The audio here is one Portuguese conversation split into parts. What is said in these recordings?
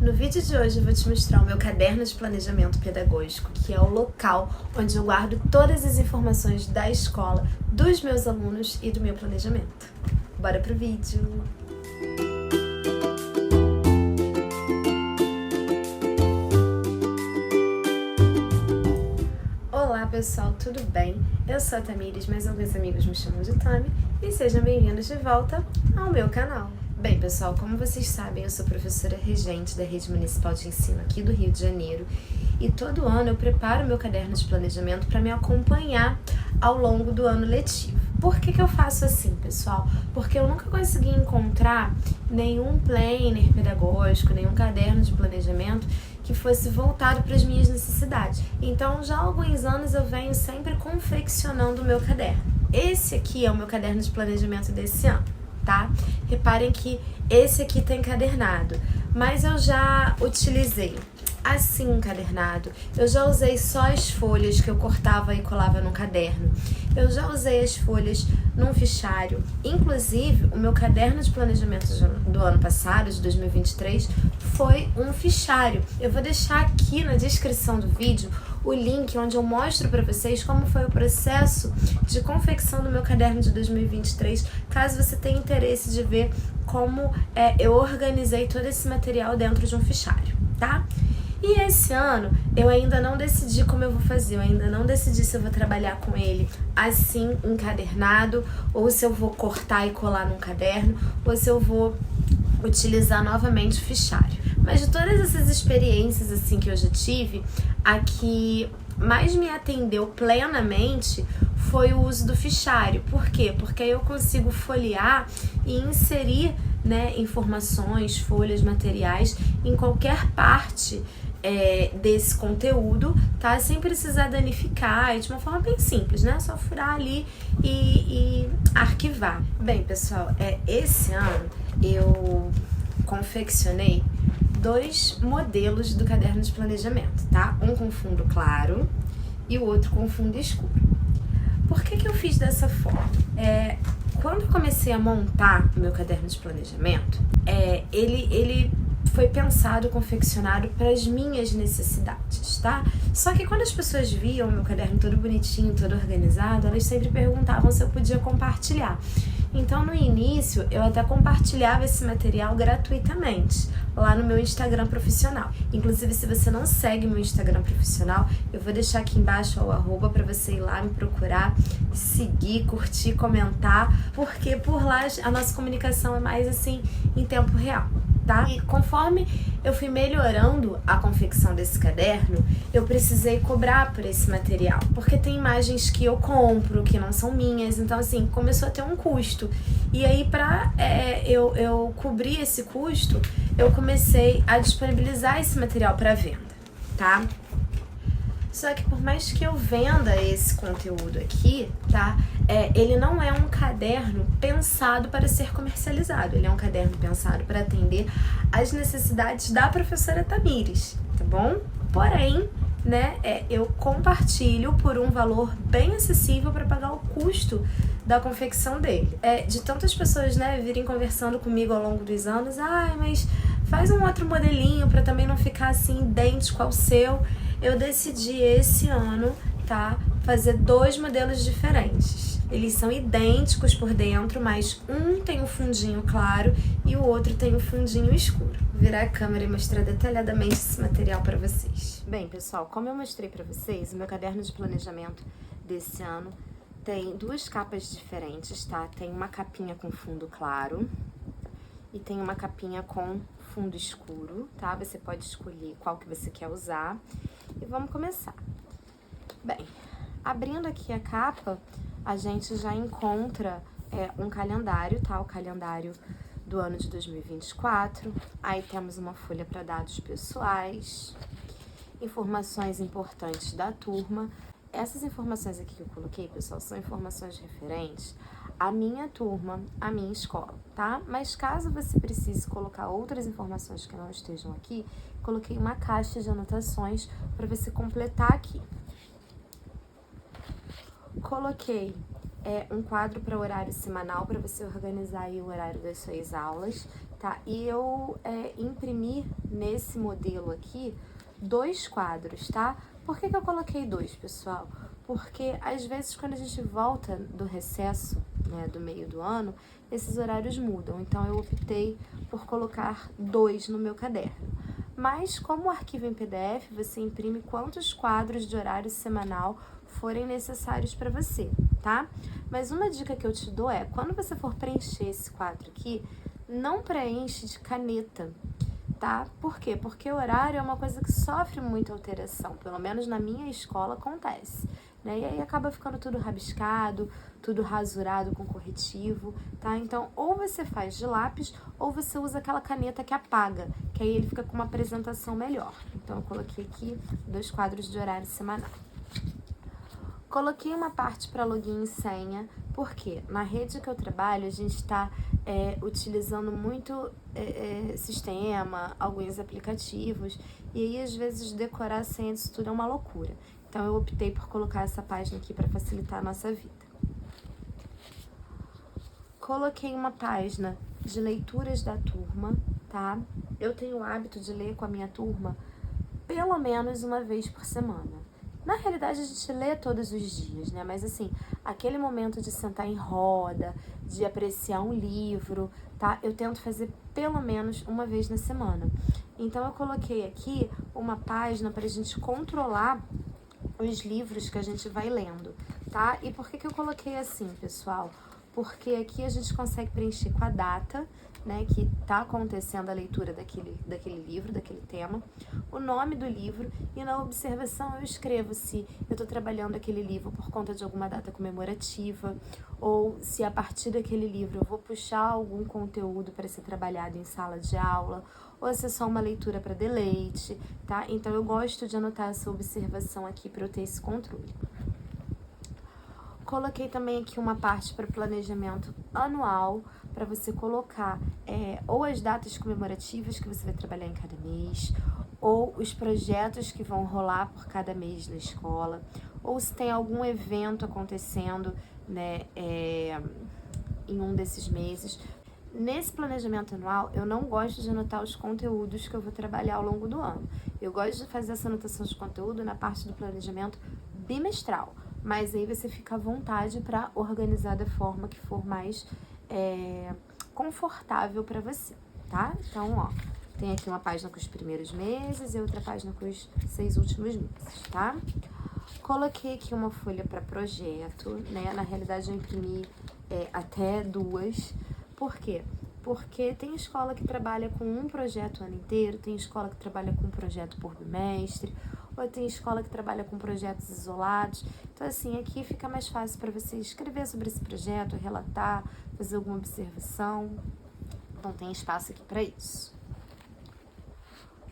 No vídeo de hoje eu vou te mostrar o meu caderno de planejamento pedagógico, que é o local onde eu guardo todas as informações da escola, dos meus alunos e do meu planejamento. Bora pro vídeo! Olá pessoal, tudo bem? Eu sou a Tamires, mas alguns amigos me chamam de Tami, e sejam bem-vindos de volta ao meu canal. Bem pessoal, como vocês sabem, eu sou professora regente da Rede Municipal de Ensino aqui do Rio de Janeiro, e todo ano eu preparo meu caderno de planejamento para me acompanhar ao longo do ano letivo. Por que eu faço assim, pessoal? Porque eu nunca consegui encontrar nenhum planner pedagógico, nenhum caderno de planejamento que fosse voltado para as minhas necessidades. Então, já há alguns anos eu venho sempre confeccionando o meu caderno. Esse aqui é o meu caderno de planejamento desse ano, tá? Reparem que esse aqui tá encadernado, mas eu já utilizei assim encadernado, eu já usei só as folhas que eu cortava e colava no caderno, eu já usei as folhas num fichário, inclusive o meu caderno de planejamento do ano passado, de 2023, foi um fichário. Eu vou deixar aqui na descrição do vídeo o link onde eu mostro para vocês como foi o processo de confecção do meu caderno de 2023, caso você tenha interesse de ver como eu organizei todo esse material dentro de um fichário, tá? E esse ano eu ainda não decidi como eu vou fazer, eu ainda não decidi se eu vou trabalhar com ele assim, encadernado, ou se eu vou cortar e colar num caderno, ou se eu vou utilizar novamente o fichário. Mas de todas essas experiências assim que eu já tive, a que mais me atendeu plenamente foi o uso do fichário. Por quê? Porque aí eu consigo folhear e inserir, né, informações, folhas, materiais em qualquer parte desse conteúdo, tá? Sem precisar danificar, de uma forma bem simples, né? Só furar ali e arquivar. Bem, pessoal, esse ano eu confeccionei 2 modelos do caderno de planejamento, tá? Um com fundo claro e o outro com fundo escuro. Por que eu fiz dessa forma? Quando eu comecei a montar o meu caderno de planejamento, ele foi pensado, confeccionado para as minhas necessidades, tá? Só que quando as pessoas viam o meu caderno todo bonitinho, todo organizado, elas sempre perguntavam se eu podia compartilhar. Então, no início, eu até compartilhava esse material gratuitamente lá no meu Instagram profissional. Inclusive, se você não segue meu Instagram profissional, eu vou deixar aqui embaixo o arroba para você ir lá me procurar, seguir, curtir, comentar, porque por lá a nossa comunicação é mais assim, em tempo real. Tá? E conforme eu fui melhorando a confecção desse caderno, eu precisei cobrar por esse material, porque tem imagens que eu compro, que não são minhas, então assim, começou a ter um custo. E aí para eu cobrir esse custo, eu comecei a disponibilizar esse material para venda, tá? Só que por mais que eu venda esse conteúdo aqui, tá? Ele não é um caderno pensado para ser comercializado. Ele é um caderno pensado para atender às necessidades da professora Tamires, tá bom? Porém, né, eu compartilho por um valor bem acessível para pagar o custo da confecção dele. De tantas pessoas, né, virem conversando comigo ao longo dos anos, mas faz um outro modelinho para também não ficar assim idêntico ao seu. Eu decidi esse ano, tá, fazer 2 modelos diferentes. Eles são idênticos por dentro, mas um tem um fundinho claro e o outro tem um fundinho escuro. Vou virar a câmera e mostrar detalhadamente esse material para vocês. Bem, pessoal, como eu mostrei para vocês, o meu caderno de planejamento desse ano tem 2 capas diferentes, tá? Tem uma capinha com fundo claro e tem uma capinha com fundo escuro, tá? Você pode escolher qual que você quer usar. E vamos começar. Bem, abrindo aqui a capa, a gente já encontra um calendário, tá? O calendário do ano de 2024. Aí temos uma folha para dados pessoais, informações importantes da turma. Essas informações aqui que eu coloquei, pessoal, são informações referentes à minha turma, à minha escola, tá? Mas caso você precise colocar outras informações que não estejam aqui, coloquei uma caixa de anotações para você completar aqui. Coloquei um quadro para horário semanal para você organizar aí o horário das suas aulas, tá? E eu imprimi nesse modelo aqui 2 quadros, tá? Por que eu coloquei 2, pessoal? Porque às vezes quando a gente volta do recesso, né, do meio do ano, esses horários mudam. Então eu optei por colocar 2 no meu caderno. Mas como o arquivo em PDF, você imprime quantos quadros de horário semanal forem necessários para você, tá? Mas uma dica que eu te dou é, quando você for preencher esse quadro aqui, não preenche de caneta, tá? Por quê? Porque o horário é uma coisa que sofre muita alteração, pelo menos na minha escola acontece, né? E aí acaba ficando tudo rabiscado, tudo rasurado com corretivo, tá? Então, ou você faz de lápis, ou você usa aquela caneta que apaga, que aí ele fica com uma apresentação melhor. Então, eu coloquei aqui 2 quadros de horário semanal. Coloquei uma parte para login e senha, porque na rede que eu trabalho a gente está utilizando muito sistema, alguns aplicativos, e aí às vezes decorar a senha disso tudo é uma loucura. Então eu optei por colocar essa página aqui para facilitar a nossa vida. Coloquei uma página de leituras da turma, tá? Eu tenho o hábito de ler com a minha turma pelo menos uma vez por semana. Na realidade, a gente lê todos os dias, né? Mas assim, aquele momento de sentar em roda, de apreciar um livro, tá? Eu tento fazer pelo menos uma vez na semana. Então, eu coloquei aqui uma página para a gente controlar os livros que a gente vai lendo, tá? E por que eu coloquei assim, pessoal? Porque aqui a gente consegue preencher com a data, né, que tá acontecendo a leitura daquele livro, daquele tema, o nome do livro, e na observação eu escrevo se eu tô trabalhando aquele livro por conta de alguma data comemorativa, ou se a partir daquele livro eu vou puxar algum conteúdo para ser trabalhado em sala de aula, ou se é só uma leitura para deleite, tá? Então eu gosto de anotar essa observação aqui para eu ter esse controle. Coloquei também aqui uma parte para planejamento anual, para você colocar ou as datas comemorativas que você vai trabalhar em cada mês, ou os projetos que vão rolar por cada mês na escola, ou se tem algum evento acontecendo, né, em um desses meses. Nesse planejamento anual, eu não gosto de anotar os conteúdos que eu vou trabalhar ao longo do ano. Eu gosto de fazer essa anotação de conteúdo na parte do planejamento bimestral, mas aí você fica à vontade para organizar da forma que for mais confortável para você, tá? Então, ó, tem aqui uma página com os primeiros meses e outra página com os 6 últimos meses, tá? Coloquei aqui uma folha para projeto, né? Na realidade, eu imprimi até 2. Por quê? Porque tem escola que trabalha com um projeto o ano inteiro, tem escola que trabalha com um projeto por bimestre, ou tem escola que trabalha com projetos isolados. Então, assim, aqui fica mais fácil para você escrever sobre esse projeto, relatar, fazer alguma observação. Então, tem espaço aqui para isso.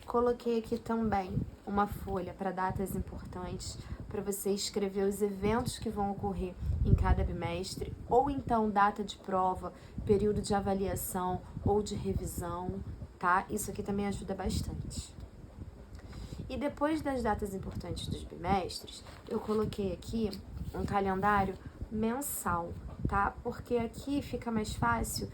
Coloquei aqui também uma folha para datas importantes, para você escrever os eventos que vão ocorrer em cada bimestre, ou então data de prova, período de avaliação ou de revisão, tá? Isso aqui também ajuda bastante. E depois das datas importantes dos bimestres, eu coloquei aqui um calendário mensal, tá? Porque aqui fica mais fácil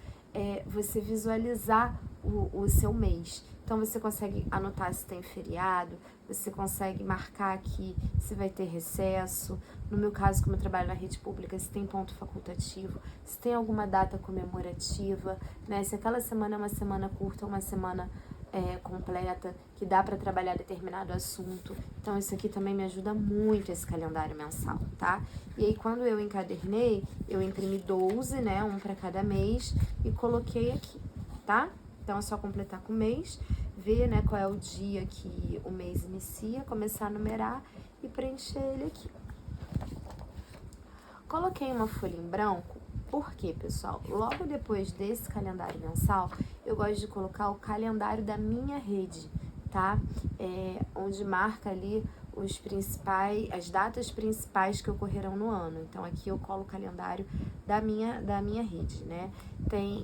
você visualizar o seu mês. Então, você consegue anotar se tem feriado, você consegue marcar aqui se vai ter recesso. No meu caso, como eu trabalho na rede pública, se tem ponto facultativo, se tem alguma data comemorativa, né? Se aquela semana é uma semana curta, uma semana completa, que dá para trabalhar determinado assunto. Então, isso aqui também me ajuda muito, esse calendário mensal, tá? E aí, quando eu encadernei, eu imprimi 12, né? Um para cada mês e coloquei aqui, tá? Então, é só completar com o mês, ver, né, qual é o dia que o mês inicia, começar a numerar e preencher ele aqui. Coloquei uma folha em branco, porque, pessoal, logo depois desse calendário mensal, eu gosto de colocar o calendário da minha rede, tá? Onde marca ali as datas principais que ocorrerão no ano. Então, aqui eu colo o calendário da minha rede, né?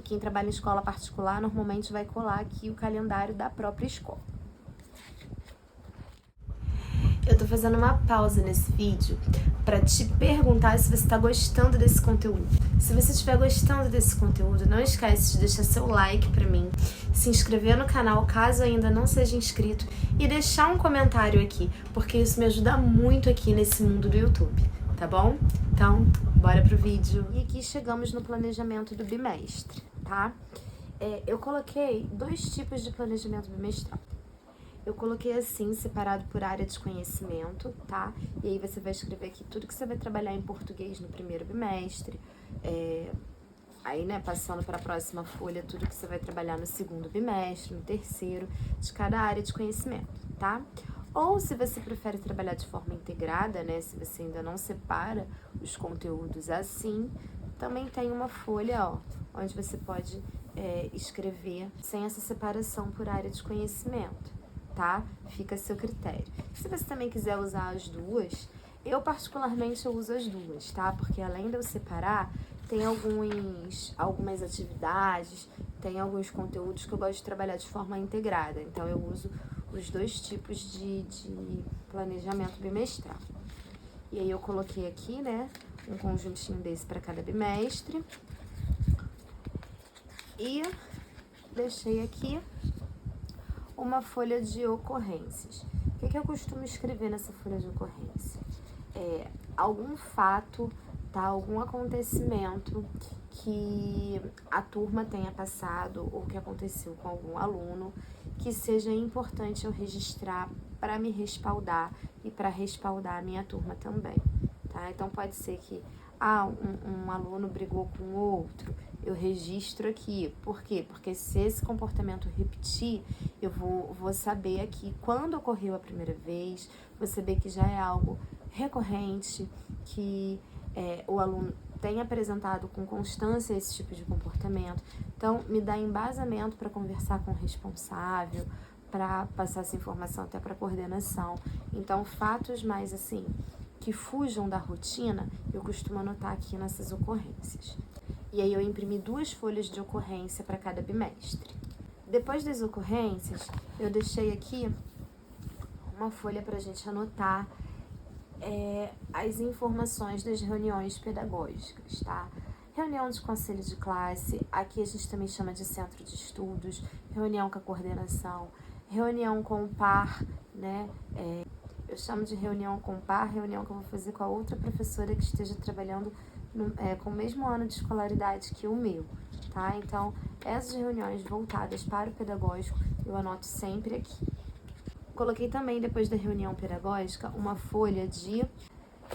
Quem trabalha em escola particular, normalmente vai colar aqui o calendário da própria escola. Eu tô fazendo uma pausa nesse vídeo para te perguntar se você tá gostando desse conteúdo. Se você estiver gostando desse conteúdo, não esquece de deixar seu like pra mim, se inscrever no canal caso ainda não seja inscrito e deixar um comentário aqui, porque isso me ajuda muito aqui nesse mundo do YouTube, tá bom? Então, bora pro vídeo. E aqui chegamos no planejamento do bimestre, tá? Eu coloquei 2 tipos de planejamento bimestral. Eu coloquei assim, separado por área de conhecimento, tá? E aí você vai escrever aqui tudo que você vai trabalhar em português no primeiro bimestre, aí, né, passando para a próxima folha, tudo que você vai trabalhar no segundo bimestre, no terceiro, de cada área de conhecimento, tá? Ou se você prefere trabalhar de forma integrada, né, se você ainda não separa os conteúdos assim, também tem uma folha, ó, onde você pode escrever sem essa separação por área de conhecimento, tá? Fica a seu critério. Se você também quiser usar as duas, eu particularmente uso as duas, tá? Porque além de eu separar, tem algumas atividades, tem alguns conteúdos que eu gosto de trabalhar de forma integrada. Então eu uso os 2 tipos de planejamento bimestral. E aí eu coloquei aqui, né, um conjuntinho desse para cada bimestre. E deixei aqui uma folha de ocorrências. O que eu costumo escrever nessa folha de ocorrência? Algum fato, tá? Algum acontecimento que a turma tenha passado ou que aconteceu com algum aluno que seja importante eu registrar para me respaldar e para respaldar a minha turma também, tá? Então pode ser que um aluno brigou com outro, eu registro aqui. Por quê? Porque se esse comportamento repetir, eu vou saber aqui quando ocorreu a primeira vez, vou saber que já é algo recorrente, que o aluno tem apresentado com constância esse tipo de comportamento. Então, me dá embasamento para conversar com o responsável, para passar essa informação até para a coordenação. Então, fatos mais assim, que fujam da rotina, eu costumo anotar aqui nessas ocorrências. E aí eu imprimi 2 folhas de ocorrência para cada bimestre. Depois das ocorrências, eu deixei aqui uma folha para a gente anotar as informações das reuniões pedagógicas, tá? Reunião de conselho de classe, aqui a gente também chama de centro de estudos, reunião com a coordenação, reunião com o par, né? Eu chamo de reunião com o par, reunião que eu vou fazer com a outra professora que esteja trabalhando com o mesmo ano de escolaridade que o meu, tá? Então, essas reuniões voltadas para o pedagógico, eu anoto sempre aqui. Coloquei também, depois da reunião pedagógica, uma folha de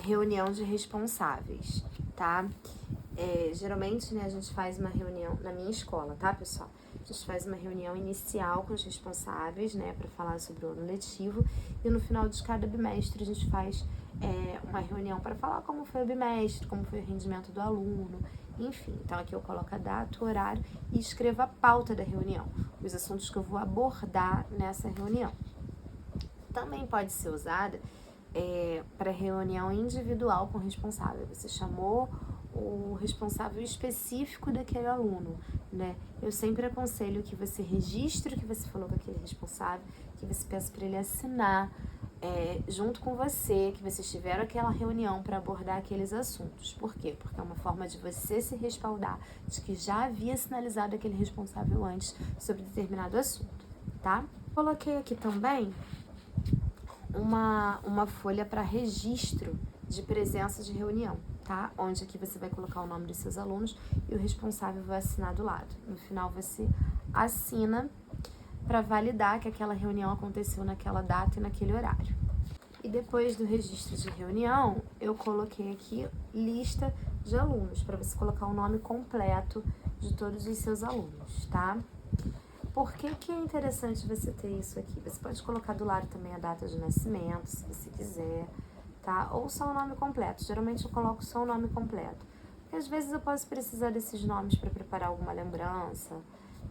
reunião de responsáveis, tá? Geralmente, né, a gente faz uma reunião na minha escola, tá, pessoal? A gente faz uma reunião inicial com os responsáveis, né, para falar sobre o ano letivo, e no final de cada bimestre a gente faz uma reunião para falar como foi o bimestre, como foi o rendimento do aluno, enfim. Então aqui eu coloco a data, o horário e escrevo a pauta da reunião, os assuntos que eu vou abordar nessa reunião. Também pode ser usada para reunião individual com o responsável. Você chamou o responsável específico daquele aluno, né? Eu sempre aconselho que você registre o que você falou com aquele responsável, que você peça para ele assinar junto com você, que vocês tiveram aquela reunião para abordar aqueles assuntos. Por quê? Porque é uma forma de você se respaldar de que já havia sinalizado aquele responsável antes sobre determinado assunto, tá? Coloquei aqui também uma folha para registro de presença de reunião, tá? Onde aqui você vai colocar o nome dos seus alunos e o responsável vai assinar do lado. No final você assina para validar que aquela reunião aconteceu naquela data e naquele horário. E depois do registro de reunião, eu coloquei aqui lista de alunos, para você colocar o nome completo de todos os seus alunos, tá? Por que é interessante você ter isso aqui? Você pode colocar do lado também a data de nascimento, se você quiser, tá? Ou só o nome completo. Geralmente eu coloco só o nome completo. Porque às vezes eu posso precisar desses nomes para preparar alguma lembrança,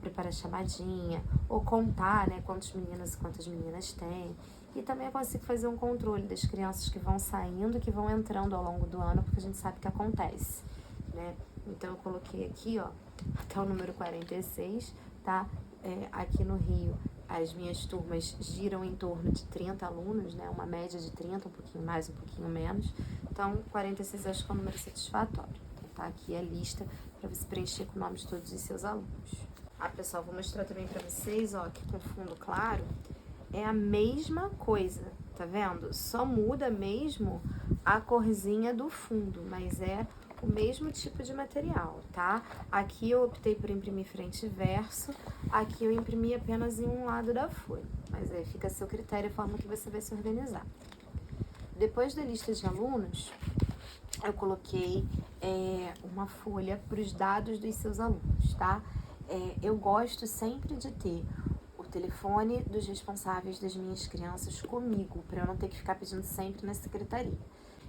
preparar chamadinha, ou contar, né, quantos meninos e quantas meninas tem. E também eu consigo fazer um controle das crianças que vão saindo e que vão entrando ao longo do ano, porque a gente sabe que acontece, né? Então eu coloquei aqui, ó, até o número 46, tá? Aqui no Rio as minhas turmas giram em torno de 30 alunos, né? Uma média de 30, um pouquinho mais, um pouquinho menos. Então, 46 acho que é um número satisfatório. Então, tá aqui a lista para você preencher com o nome de todos os seus alunos. Pessoal, vou mostrar também para vocês, ó, que com fundo claro é a mesma coisa, tá vendo? Só muda mesmo a corzinha do fundo, mas é o mesmo tipo de material, tá? Aqui eu optei por imprimir frente e verso, aqui eu imprimi apenas em um lado da folha, mas aí fica a seu critério a forma que você vai se organizar. Depois da lista de alunos, eu coloquei uma folha para os dados dos seus alunos, tá? Eu gosto sempre de ter o telefone dos responsáveis das minhas crianças comigo, para eu não ter que ficar pedindo sempre na secretaria.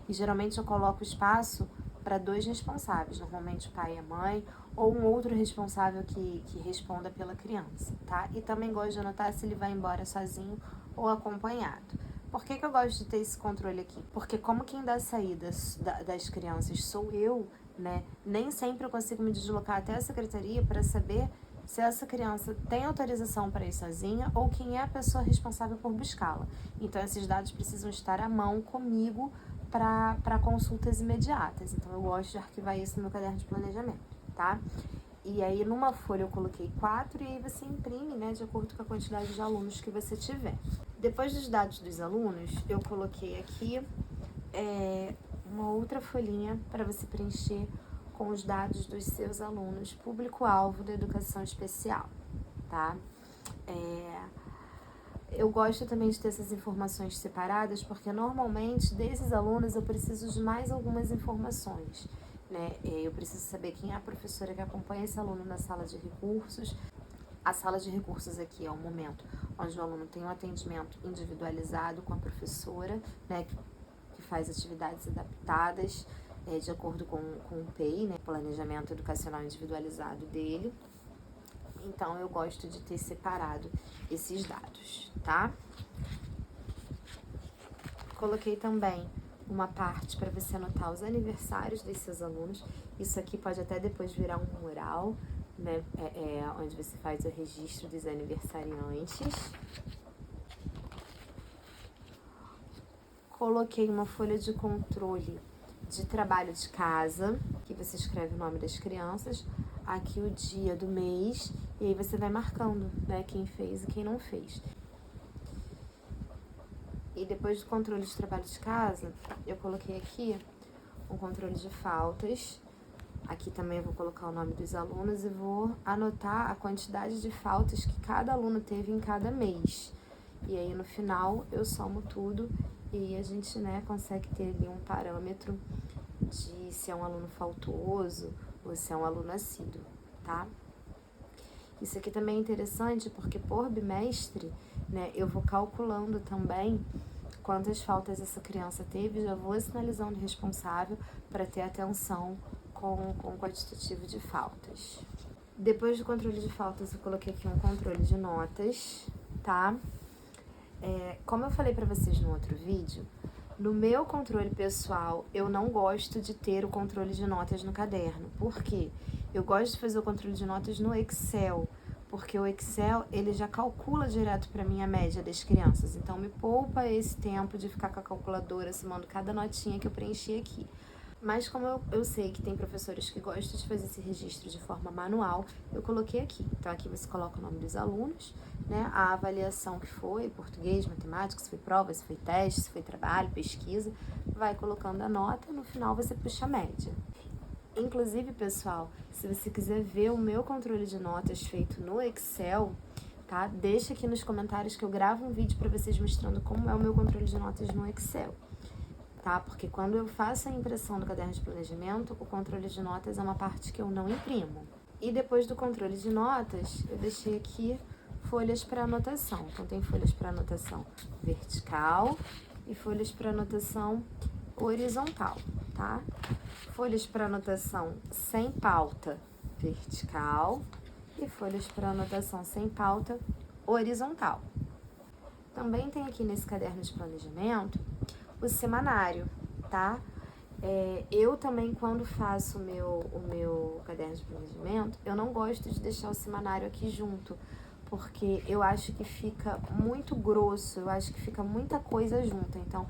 E geralmente eu coloco espaço para 2 responsáveis, normalmente o pai e a mãe, ou um outro responsável que responda pela criança, tá? E também gosto de anotar se ele vai embora sozinho ou acompanhado. Por que eu gosto de ter esse controle aqui? Porque como quem dá saída das crianças sou eu, né? Nem sempre eu consigo me deslocar até a secretaria para saber se essa criança tem autorização para ir sozinha ou quem é a pessoa responsável por buscá-la. Então, esses dados precisam estar à mão comigo para consultas imediatas. Então, eu gosto de arquivar isso no meu caderno de planejamento, tá? E aí, numa folha eu coloquei 4 e aí você imprime, né, de acordo com a quantidade de alunos que você tiver. Depois dos dados dos alunos, eu coloquei aqui uma outra folhinha para você preencher com os dados dos seus alunos, público-alvo da educação especial, tá? Eu gosto também de ter essas informações separadas, porque normalmente desses alunos eu preciso de mais algumas informações, né? Eu preciso saber quem é a professora que acompanha esse aluno na sala de recursos. A sala de recursos aqui é um momento onde o aluno tem um atendimento individualizado com a professora, né, que faz atividades adaptadas de acordo com o PEI, né, Planejamento Educacional Individualizado dele. Então, eu gosto de ter separado esses dados, tá? Coloquei também uma parte para você anotar os aniversários dos seus alunos. Isso aqui pode até depois virar um mural, né? Onde você faz o registro dos aniversariantes. Coloquei uma folha de controle de trabalho de casa, que você escreve o nome das crianças, aqui o dia do mês, e aí você vai marcando, né, quem fez e quem não fez. E depois do controle de trabalho de casa, eu coloquei aqui um controle de faltas. Aqui também eu vou colocar o nome dos alunos e vou anotar a quantidade de faltas que cada aluno teve em cada mês. E aí no final eu somo tudo e a gente, né, consegue ter ali um parâmetro de se é um aluno faltuoso ou se é um aluno assíduo, tá? Isso aqui também é interessante porque por bimestre, né, eu vou calculando também quantas faltas essa criança teve, já vou sinalizando o responsável para ter atenção com o quantitativo de faltas. Depois do controle de faltas, eu coloquei aqui um controle de notas, tá? Como eu falei para vocês no outro vídeo, no meu controle pessoal, eu não gosto de ter o controle de notas no caderno. Por quê? Eu gosto de fazer o controle de notas no Excel, porque o Excel, ele já calcula direto para mim a média das crianças. Então, me poupa esse tempo de ficar com a calculadora somando cada notinha que eu preenchi aqui. Mas como eu sei que tem professores que gostam de fazer esse registro de forma manual, eu coloquei aqui. Então, aqui você coloca o nome dos alunos, né, a avaliação que foi, português, matemática, se foi prova, se foi teste, se foi trabalho, pesquisa, vai colocando a nota e no final você puxa a média. Inclusive, pessoal, se você quiser ver o meu controle de notas feito no Excel, tá? Deixa aqui nos comentários que eu gravo um vídeo para vocês mostrando como é o meu controle de notas no Excel, tá? Porque quando eu faço a impressão do caderno de planejamento, o controle de notas é uma parte que eu não imprimo. E depois do controle de notas, eu deixei aqui folhas para anotação. Então, tem folhas para anotação vertical e folhas para anotação horizontal, tá? Folhas para anotação sem pauta vertical e folhas para anotação sem pauta horizontal. Também tem aqui nesse caderno de planejamento o semanário, tá? Eu também, quando faço o meu caderno de planejamento, eu não gosto de deixar o semanário aqui junto, porque eu acho que fica muito grosso, eu acho que fica muita coisa junto. Então,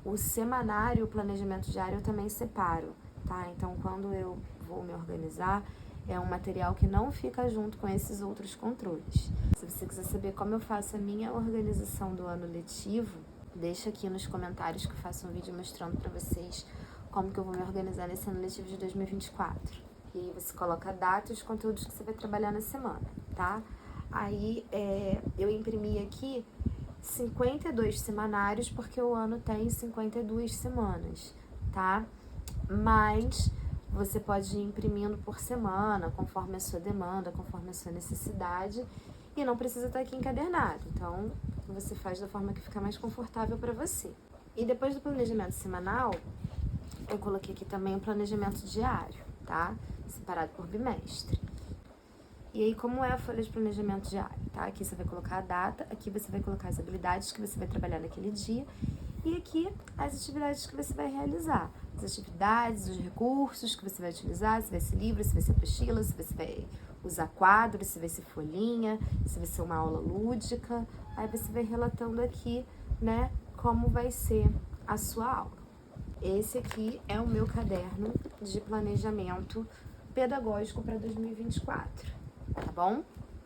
o semanário, o planejamento diário, eu também separo, tá? Então, quando eu vou me organizar, é um material que não fica junto com esses outros controles. Se você quiser saber como eu faço a minha organização do ano letivo, deixa aqui nos comentários que eu faço um vídeo mostrando pra vocês como que eu vou me organizar nesse ano letivo de 2024. E aí você coloca a data e os conteúdos que você vai trabalhar na semana, tá? Aí eu imprimi aqui 52 semanários, porque o ano tem 52 semanas, tá? Mas você pode ir imprimindo por semana, conforme a sua demanda, conforme a sua necessidade, e não precisa estar aqui encadernado. Então, você faz da forma que ficar mais confortável para você. E depois do planejamento semanal, eu coloquei aqui também o planejamento diário, tá? Separado por bimestre. E aí, como é a folha de planejamento diário, tá? Aqui você vai colocar a data, aqui você vai colocar as habilidades que você vai trabalhar naquele dia, e aqui as atividades que você vai realizar. As atividades, os recursos que você vai utilizar, se vai ser livro, se vai ser apostila, se você vai usar quadros, se vai ser folhinha, se vai ser uma aula lúdica. Aí você vai relatando aqui, né, como vai ser a sua aula. Esse aqui é o meu caderno de planejamento pedagógico para 2024, tá bom?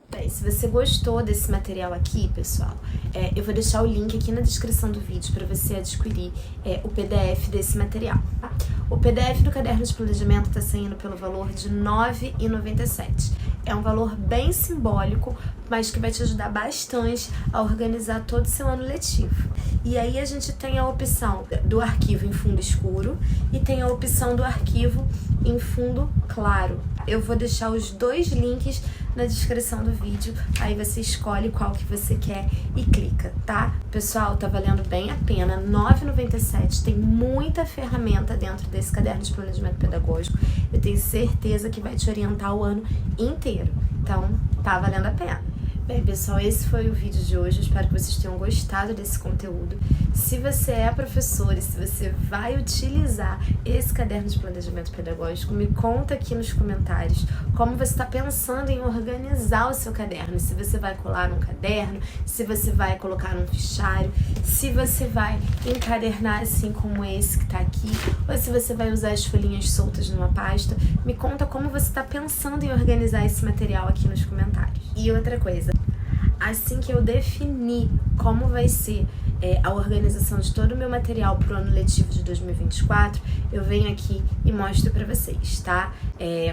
Bem, se você gostou desse material aqui, pessoal, eu vou deixar o link aqui na descrição do vídeo para você adquirir o PDF desse material, tá? O PDF do caderno de planejamento está saindo pelo valor de R$ 9,97. É um valor bem simbólico, mas que vai te ajudar bastante a organizar todo o seu ano letivo. E aí a gente tem a opção do arquivo em fundo escuro e tem a opção do arquivo em fundo claro. Eu vou deixar os dois links na descrição do vídeo, aí você escolhe qual que você quer e clica, tá? Pessoal, tá valendo bem a pena, R$ 9,97, tem muita ferramenta dentro desse caderno de planejamento pedagógico, eu tenho certeza que vai te orientar o ano inteiro, então tá valendo a pena. Bem, pessoal, esse foi o vídeo de hoje, eu espero que vocês tenham gostado desse conteúdo. Se você é professor e se você vai utilizar esse caderno de planejamento pedagógico, me conta aqui nos comentários como você está pensando em organizar o seu caderno. Se você vai colar num caderno, se você vai colocar num fichário, se você vai encadernar assim como esse que está aqui, ou se você vai usar as folhinhas soltas numa pasta. Me conta como você está pensando em organizar esse material aqui nos comentários. E outra coisa, assim que eu definir como vai ser a organização de todo o meu material para o ano letivo de 2024, eu venho aqui e mostro para vocês, tá?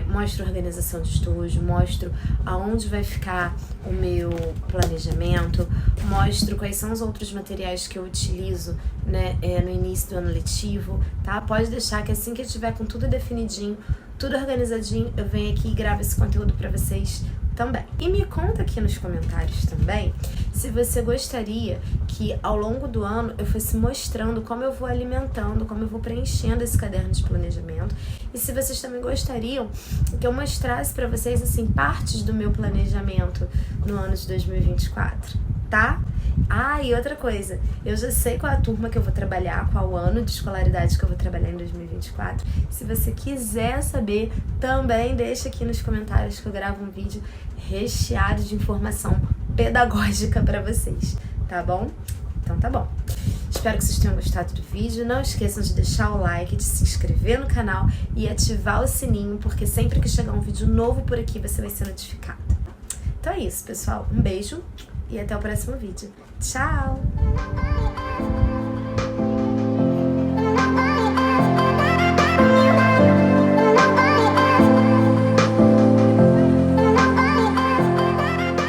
Mostro a organização de estojo, mostro aonde vai ficar o meu planejamento, mostro quais são os outros materiais que eu utilizo, né, no início do ano letivo, tá? Pode deixar que assim que eu tiver com tudo definidinho, tudo organizadinho, eu venho aqui e gravo esse conteúdo para vocês também. E me conta aqui nos comentários também se você gostaria que ao longo do ano eu fosse mostrando como eu vou alimentando, como eu vou preenchendo esse caderno de planejamento, e se vocês também gostariam que eu mostrasse para vocês assim partes do meu planejamento no ano de 2024, tá? Ah, e outra coisa, eu já sei qual a turma que eu vou trabalhar, qual ano de escolaridade que eu vou trabalhar em 2024. Se você quiser saber, também deixa aqui nos comentários que eu gravo um vídeo recheado de informação pedagógica para vocês, tá bom? Então tá bom. Espero que vocês tenham gostado do vídeo. Não esqueçam de deixar o like, de se inscrever no canal e ativar o sininho, porque sempre que chegar um vídeo novo por aqui, você vai ser notificado. Então é isso, pessoal. Um beijo e até o próximo vídeo. Tchau!